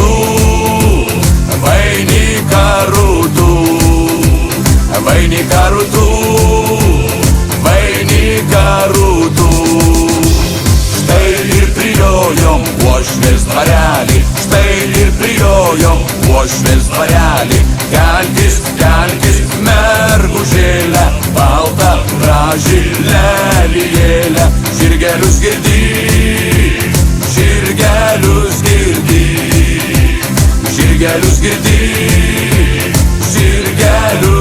rūtų, vainiką rūtų, vainiką rūtų, vainiką rūtų. Štai ir prijojom uošvės dvarelį, štai ir prijojom uošvės dvarelį. Kelkis, kelkis, mergužėlę, baltą graži lelijėlę. Žirgelius girdi, žirgelius girdi, žirgelius girdi, žirgelius